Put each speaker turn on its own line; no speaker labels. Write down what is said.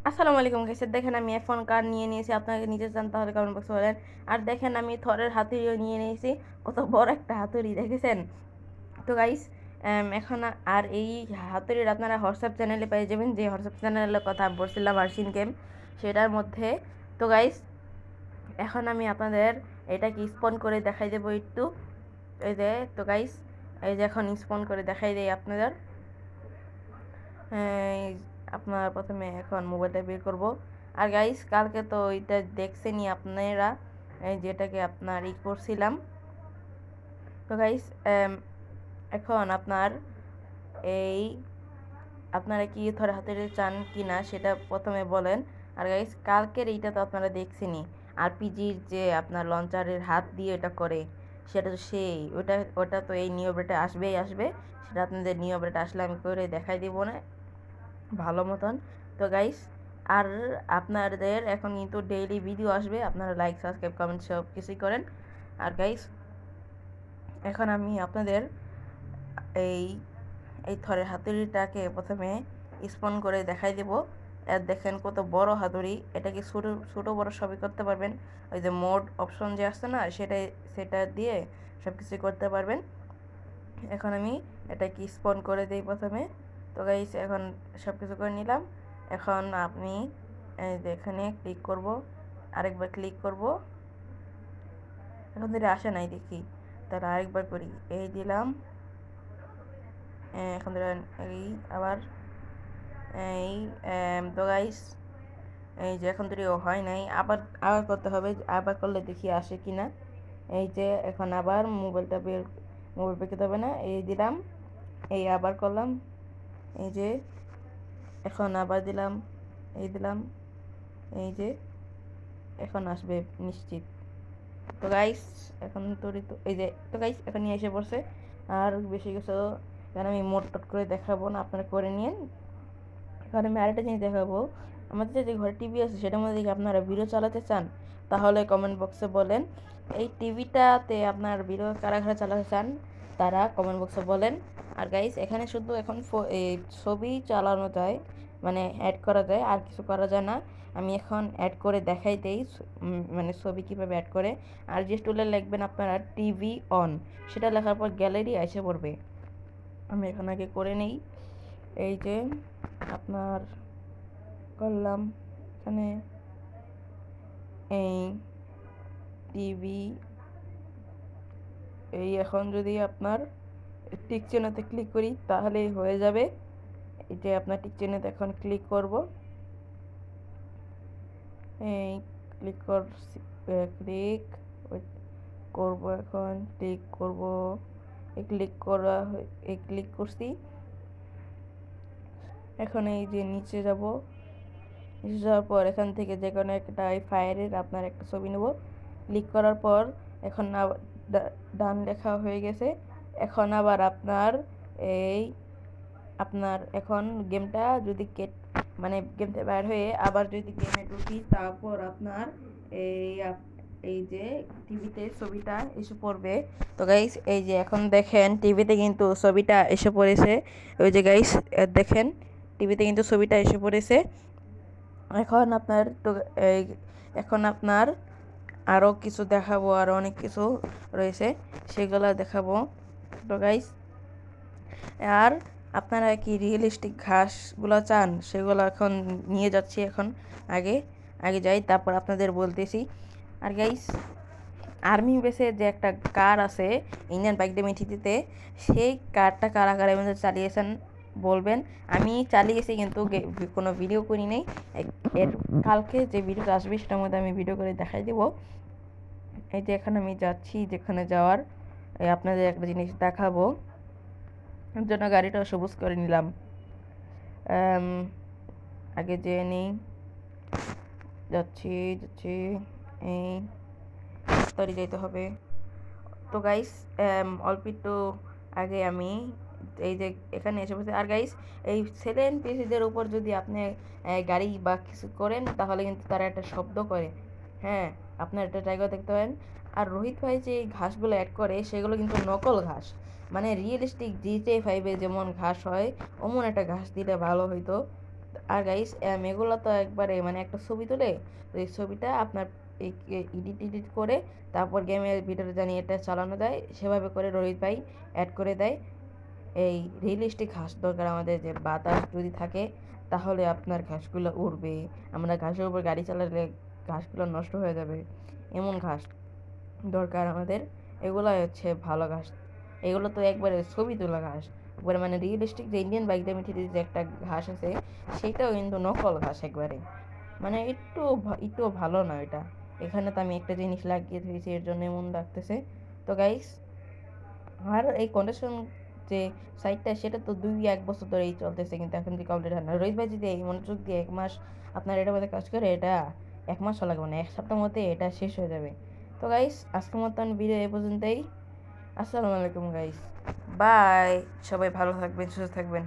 আসসালামু আলাইকুম গাইস, দেখেন আমি এফ1 কার্ড নিয়ে নিয়েছি। আপনাকে নিতে চান তাহলে কমেন্ট বক্সে বলেন। আর দেখেন আমি থরের হাতুড়িও নিয়ে নিয়েছি, কত বড় একটা হাতুড়ি দেখেছেন। তো গাইস এখন আর এই হাতুড়ির আপনারা হোয়াটসঅ্যাপ চ্যানেলে পেয়ে যাবেন, যে হোয়াটসঅ্যাপ চ্যানেলের কথা আমি বলছিলাম আরশিন গেম, সেটার মধ্যে। তো গাইস এখন আমি আপনাদের এটাকে স্পন করে দেখাই দেবো একটু। এই যে, তো গাইস এই যে এখন স্পন করে দেখাই দেই আপনাদের। এই আপনার প্রথমে এখন মোবাইলটা বের করব। আর গাইস কালকে তো এটা দেখছেনই আপনারা, এই যেটাকে আপনার করছিলাম। তো গাইস এখন এই আপনারা কি থরে হাতে চান কি না সেটা প্রথমে বলেন। আর গাইস কালকের এইটা তো আপনারা দেখছেনই, আরপিজির যে আপনার লঞ্চারের হাত দিয়ে এটা করে, সেটা তো সেই ওটা ওটা তো এই নিউ আপডেটে আসবেই আসবে। সেটা আপনাদের নিউ আপডেট আসলে আমি করে দেখাই দিব না ভালো মতন। তো গাইস আর আপনাদের এখন কিন্তু ডেইলি ভিডিও আসবে, আপনারা লাইক সাবস্ক্রাইব কমেন্ট সব কিছুই করেন। আর গাইস এখন আমি আপনাদের এই এই থরের হাতুড়িটাকে প্রথমে স্পন করে দেখাই দেব। আর দেখেন কত বড় হাতুড়ি, এটাকে ছোটো ছোটো বড় সবই করতে পারবেন। ওই যে মোড অপশন যে আসছে না, সেটা দিয়ে সব কিছু করতে পারবেন। এখন আমি এটাকে স্পন করে দিই প্রথমে। তো গাইস এখন সব কিছু করে নিলাম। এখন আপনি এই যে এখানে ক্লিক করব, আরেকবার ক্লিক করব। এখন ধরে আসে নাই দেখি, তাহলে আরেকবার করি, এই দিলাম। এখন ধরে এই আবার এই তো গাইস এই যে এখন ধরে হয় নাই, আবার আবার করতে হবে, আবার করলে দেখি আসে কিনা। এই যে এখন আবার মোবাইল পেতে হবে না, এই দিলাম, এই আবার করলাম, এই যে এখন আবার দিলাম, এই দিলাম, এই যে এখন আসবে নিশ্চিত। তো গাইস এখন এই যে, তো গাইস এখন নিয়ে এসে পড়ছে। আর বেশি কিছু কারণ আমি মোট করে দেখাবো না, আপনারা করে নিন। এখন আমি আরেকটা জিনিস দেখাবো। আমাদের যে ঘরে টিভি আছে সেটার মধ্যে দেখি আপনারা ভিডিও চালাতে চান, তাহলে কমেন্ট বক্সে বলেন। এই টিভিটাতে আপনার ভিডিও কারা কারা চালাতে চান তারা কমেন্ট বক্সে বলেন। আর গাইস এখানে শুধু এখন এই ছবি চালানো যায়, মানে অ্যাড করা যায়, আর কিছু করা যায় না। আমি এখন অ্যাড করে দেখাই দেই, মানে ছবি কীভাবে অ্যাড করে। আর যে টুলে লিখবেন আপনারা টিভি অন, সেটা লেখার পর গ্যালারি এসে পড়বে। আমি এখন আগে করে নেই। এই যে আপনার করলাম এখানে এই টিভি, এই এখন যদি আপনার টিক চিহ্নতে ক্লিক করি তাহলেই হয়ে যাবে। এই যে আপনার টিক চিহ্নতে এখন ক্লিক করব, এই ক্লিক ক্লিক করব, এখন ক্লিক করব, এই ক্লিক করছি। এখন এই যে নিচে যাব, নিচে যাওয়ার পর এখান থেকে যে কোনো একটা ফায়ারের আপনার একটা ছবি নেব। ক্লিক করার পর এখন ডান লেখা হয়ে গেছে। এখন আবার এই আপনার এখন গেমটা যদি মানে গেম থেকে বাইর হয়ে আবার যদি গেমে ঢুকি, তারপর আপনার এই এই যে টিভিতে ছবিটা এসে পড়বে। তো গাইস এই যে এখন দেখেন টিভিতে কিন্তু ছবিটা এসে পড়েছে। ওই যে গাইস দেখেন টিভিতে কিন্তু ছবিটা এসে পড়েছে। এখন আপনার তো এই এখন আপনার আরও কিছু দেখাবো, আরও অনেক কিছু রয়েছে সেগুলো দেখাবো। তো গাইস আর আপনারা কি রিয়েলিস্টিক ঘাসগুলো চান, সেগুলো এখন নিয়ে যাচ্ছি। এখন আগে আগে যাই, তারপর আপনাদের বলতেছি। আর গাইস আর্মি বেসে যে একটা কার আছে ইন্ডিয়ান বাইক ডেমিটিতে, সেই কারটা কারা কারা মধ্যে চালিয়েছেন বলবেন। আমি চালিয়েছি কিন্তু কোনো ভিডিও করি নেই। এর কালকে যে ভিডিওটা আসবে সেটার মধ্যে আমি ভিডিও করে দেখাই দেবো। এই যে এখন আমি যাচ্ছি যেখানে যাওয়ার, আপনাদের একটা জিনিস দেখাবো, এর জন্য গাড়িটা সবুজ করে নিলাম। আগে যেয়ে নিই, যাচ্ছি যাচ্ছি, এই তাড়াতাড়ি যেতে হবে। তো গাইস অল্প একটু আগে আমি এই যে এখানে এসে বসে। আর গাইস এই সেলেন পিসিদের উপর যদি আপনি গাড়ি বা কিছু করেন তাহলে কিন্তু তারা একটা শব্দ করে। হ্যাঁ, আপনার এটা জায়গা দেখতে পারেন। আর রোহিত ভাই যে ঘাসগুলো অ্যাড করে সেগুলো কিন্তু নকল ঘাস, মানে রিয়েলিস্টিক GTA 5-এ যেমন ঘাস হয় অমন একটা ঘাস দিলে ভালো হইতো। আর গাইস এগুলো তো একবারে মানে একটা ছবি তুলে তো এই ছবিটা আপনার এডিট করে তারপর গেমের ভিতরে জানি এটা চালানো যায় সেভাবে করে রোহিত ভাই অ্যাড করে দেয়। এই রিয়েলিস্টিক ঘাস দরকার আমাদের, যে বাতাস যদি থাকে তাহলে আপনার ঘাসগুলো উড়বে, আমরা ঘাসের উপর গাড়ি চালালে ঘাসগুলো নষ্ট হয়ে যাবে, এমন ঘাস দরকার আমাদের। এগুলাই হচ্ছে ভালো ঘাস। এগুলো তো একবারে ছবি তোলা ঘাস, একবারে মানে রিয়েলিস্টিক যে ইন্ডিয়ান বাইক ডেমিটিতে যে একটা ঘাস আছে সেটাও কিন্তু নকল ঘাস একবারে, মানে একটু ভালো না এটা। এখানে তো আমি একটা জিনিস লাগিয়ে দিয়েছি এর জন্য এমন লাগতেছে। তো গাইস আর এই কন্ডিশন যে সাইটটা সেটা তো 1 বছর ধরেই চলতেছে কিন্তু এখন থেকে কমপ্লিট হয় না। রোহিত ভাই যদি এই মনোযোগ দিয়ে 1 মাস আপনার এটার মধ্যে কাজ করে, এটা 1 মাসও লাগবে না, 1 সপ্তাহের মধ্যে এটা শেষ হয়ে যাবে। তো গাইস আজকের মতন ভিডিও এই পর্যন্তই। আসসালামু আলাইকুম গাইস, বাই। সবাই ভালো থাকবেন, সুস্থ থাকবেন।